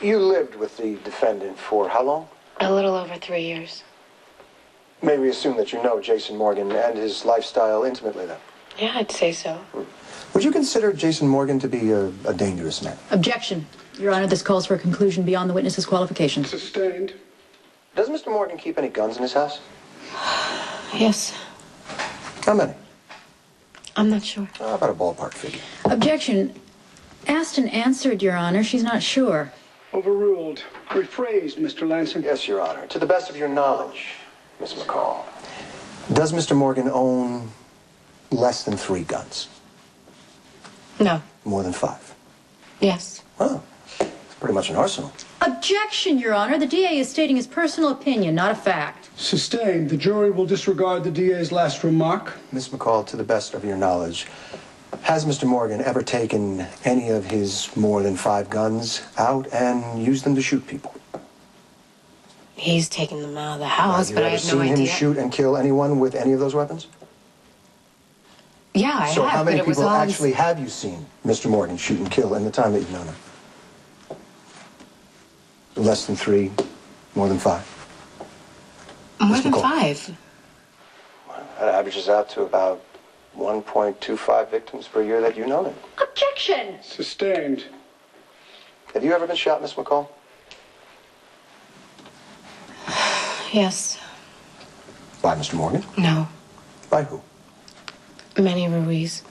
You lived with the defendant for how long? A little over 3 years. May we assume that you know Jason Morgan and his lifestyle intimately, then? Yeah, I'd say so. Would you consider Jason Morgan to be a dangerous man? Objection. Your Honor, this calls for a conclusion beyond the witness's qualifications. Sustained. Does Mr. Morgan keep any guns in his house? Yes. How many? I'm not sure. How about a ballpark figure? Objection. Asked and answered, Your Honor. She's not sure. Overruled. Rephrased, Mr. Lansing. Yes, Your Honor. To the best of your knowledge, Miss McCall, does Mr. Morgan own less than 3 guns? No. More than 5? Yes. Oh, it's pretty much an arsenal. Objection, Your Honor. The DA is stating his personal opinion, not a fact. Sustained. The jury will disregard the DA's last remark. Miss McCall, to the best of your knowledge, has Mr. Morgan ever taken any of his more than 5 guns out and used them to shoot people? He's taken them out of the house, but I have no Have you ever seen idea. him shoot and kill anyone with any of those weapons? Yeah, I So have, how many but it was people all... actually have you seen Mr. Morgan shoot and kill in the time that you've known him? Less than 3, more than 5? More Miss than McCall. 5. That averages out to about 1.25 victims per year that you've known him. Objection! Sustained. Have you ever been shot, Miss McCall? Yes. By Mr. Morgan? No. By who? Manny Ruiz.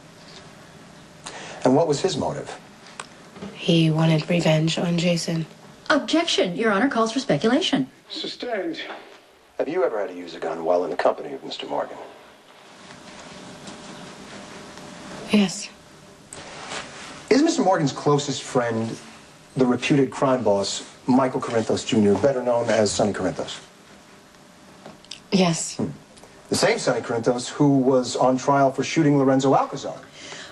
And what was his motive? He wanted revenge on Jason. Objection, Your Honor, calls for speculation. Sustained. Have you ever had to use a gun while in the company of Mr. Morgan? Yes. Is Mr. Morgan's closest friend the reputed crime boss, Michael Corinthos Jr., better known as Sonny Corinthos? Yes. The same Sonny Corinthos who was on trial for shooting Lorenzo Alcazar.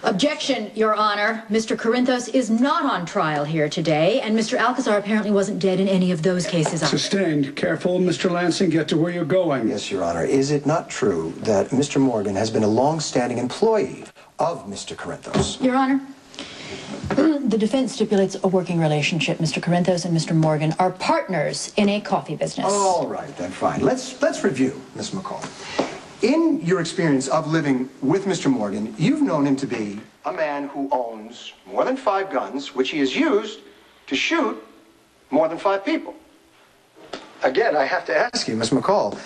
Objection, Your Honor. Mr. Corinthos is not on trial here today, and Mr. Alcazar apparently wasn't dead in any of those cases. Sustained. Careful, Mr. Lansing. Get to where you're going. Yes, Your Honor. Is it not true that Mr. Morgan has been a long-standing employee of Mr. Corinthos? Your Honor, the defense stipulates a working relationship. Mr. Corinthos and Mr. Morgan are partners in a coffee business. All right, then, fine. Let's review, Miss McCall. In your experience of living with Mr. Morgan, you've known him to be a man who owns more than 5 guns, which he has used to shoot more than 5 people. Again, I have to ask you, Miss McCall,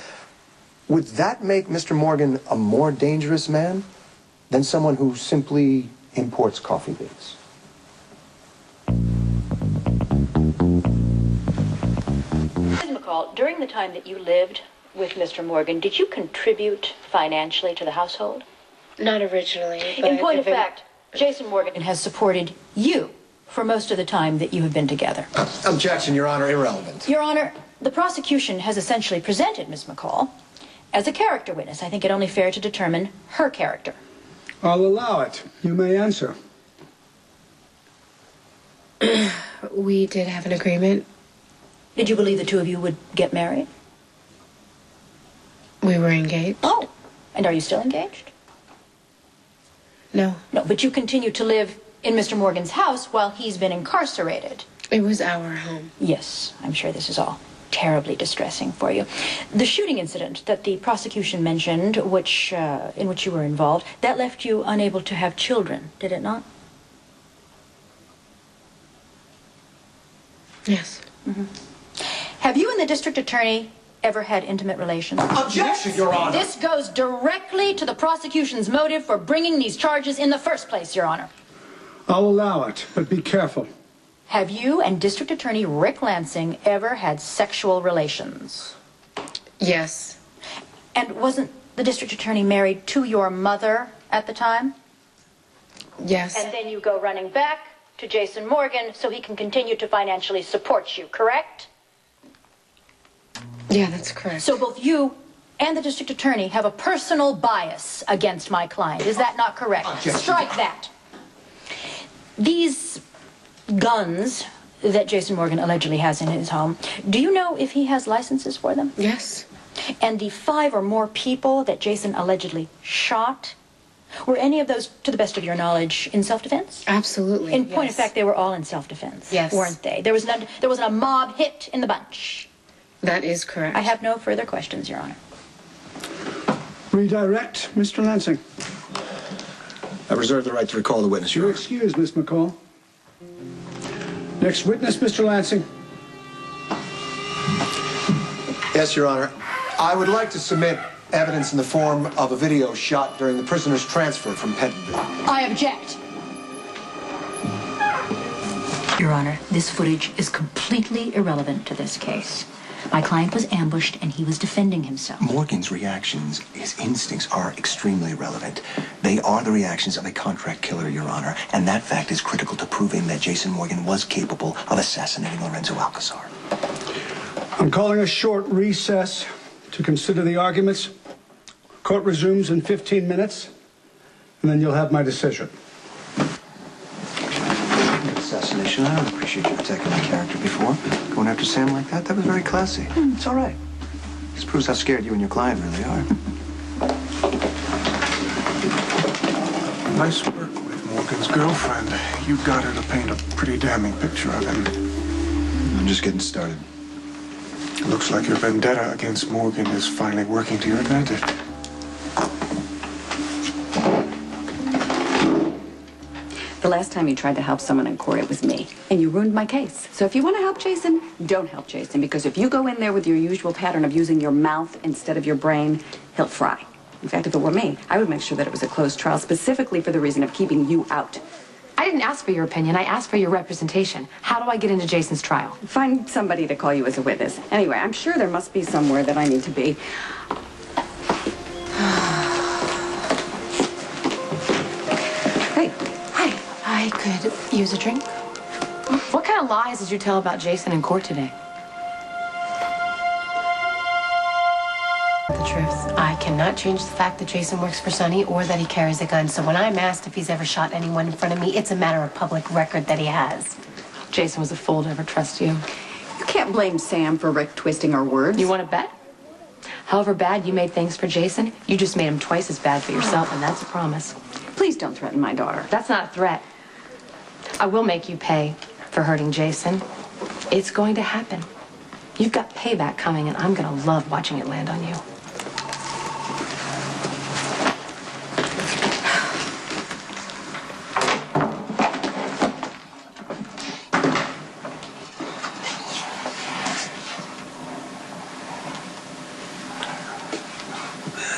would that make Mr. Morgan a more dangerous man than someone who simply imports coffee beans? Ms. McCall, during the time that you lived with Mr. Morgan, did you contribute financially to the household? Not originally, but... In point of fact, Jason Morgan has supported you for most of the time that you have been together. Objection, Your Honor, irrelevant. Your Honor, the prosecution has essentially presented Ms. McCall as a character witness. I think it only fair to determine her character. I'll allow it. You may answer. We did have an agreement. Did you believe the two of you would get married? We were engaged. Oh, and are you still engaged? No. No, but you continue to live in Mr. Morgan's house while he's been incarcerated. It was our home. Yes, I'm sure this is all terribly distressing for you. The shooting incident that the prosecution mentioned, in which you were involved, that left you unable to have children, did it not? Yes. Mm-hmm. Have you and the district attorney ever had intimate relations? Objection, Your Honor. This goes directly to the prosecution's motive for bringing these charges in the first place, Your Honor. I'll allow it, but be careful. Have you and District Attorney Rick Lansing ever had sexual relations? Yes. And wasn't the district attorney married to your mother at the time? Yes. And then you go running back to Jason Morgan so he can continue to financially support you, correct? Yeah, that's correct. So both you and the district attorney have a personal bias against my client. Is that not correct? Objection. Strike that. These guns that Jason Morgan allegedly has in his home, do you know if he has licenses for them? Yes. And the 5 or more people that Jason allegedly shot, Were any of those, to the best of your knowledge, in self-defense? Absolutely. In point of yes. fact, they were all in self-defense. Yes. Weren't they? There wasn't a mob hit in the bunch. That is correct. I have no further questions, Your Honor. Redirect, Mr. Lansing. I reserve the right to recall the witness, Your You're Honor. excused, Miss McCall. Next witness, Mr. Lansing. Yes, Your Honor. I would like to submit evidence in the form of a video shot during the prisoner's transfer from Pentonville. I object. Your Honor, this footage is completely irrelevant to this case. My client was ambushed and he was defending himself. Morgan's reactions, his instincts, are extremely relevant. They are the reactions of a contract killer, Your Honor, and that fact is critical to proving that Jason Morgan was capable of assassinating Lorenzo Alcazar. I'm calling a short recess to consider the arguments. Court resumes in 15 minutes, and then you'll have my decision. Assassination. I don't appreciate you attacking my character before. Going after Sam like that was very classy. It's all right. This proves how scared you and your client really are. Nice work with Morgan's girlfriend. You got her to paint a pretty damning picture of him. I'm just getting started. It looks like your vendetta against Morgan is finally working to your advantage. The last time you tried to help someone in court, it was me. And you ruined my case. So if you want to help Jason, don't help Jason. Because if you go in there with your usual pattern of using your mouth instead of your brain, he'll fry. In fact, if it were me, I would make sure that it was a closed trial specifically for the reason of keeping you out. I didn't ask for your opinion. I asked for your representation. How do I get into Jason's trial? Find somebody to call you as a witness. Anyway, I'm sure there must be somewhere that I need to be. Hey. Hi. I could use a drink. What kind of lies did you tell about Jason in court today? The truth. I cannot change the fact that Jason works for Sonny or that he carries a gun. So when I'm asked if he's ever shot anyone in front of me, it's a matter of public record that he has. Jason was a fool to ever trust you. You can't blame Sam for Rick twisting our words. You want to bet? However bad you made things for Jason, you just made him twice as bad for yourself, and that's a promise. Please don't threaten my daughter. That's not a threat. I will make you pay for hurting Jason. It's going to happen. You've got payback coming, and I'm going to love watching it land on you.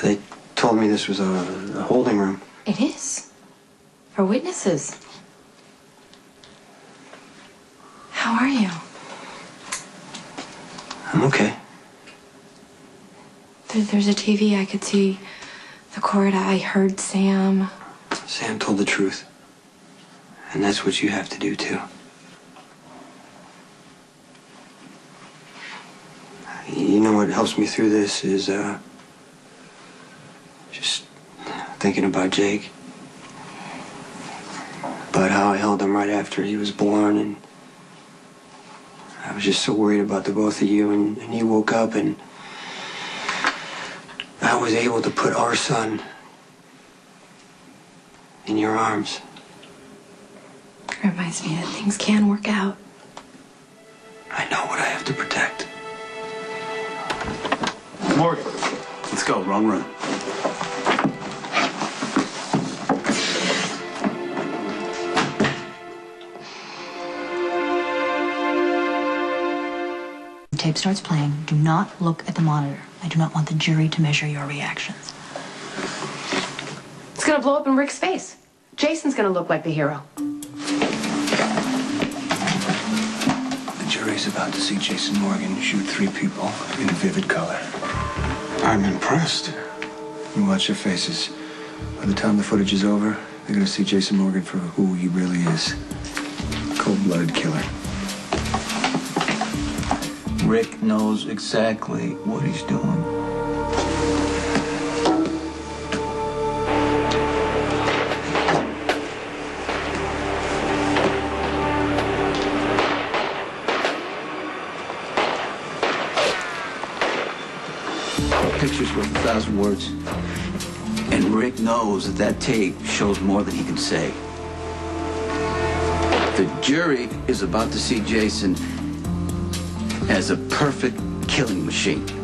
They told me this was a holding room. It is. For witnesses. How are you? I'm okay. There's a TV. I could see the court. I heard Sam. Sam told the truth. And that's what you have to do, too. You know what helps me through this is, just thinking about Jake. About how I held him right after he was born, and I was just so worried about the both of you, and you woke up, and I was able to put our son in your arms. It reminds me that things can work out. I know what I have to protect. Morgan, let's go. Wrong room. The tape starts playing. Do not look at the monitor. I do not want the jury to measure your reactions. It's gonna blow up in Rick's face. Jason's gonna look like the hero. The jury's about to see Jason Morgan shoot 3 people in vivid color. I'm impressed. You watch their faces. By the time the footage is over, they're gonna see Jason Morgan for who he really is. Cold-blooded killer. Rick knows exactly what he's doing. Picture's worth 1,000 words. And Rick knows that that tape shows more than he can say. The jury is about to see Jason as a perfect killing machine.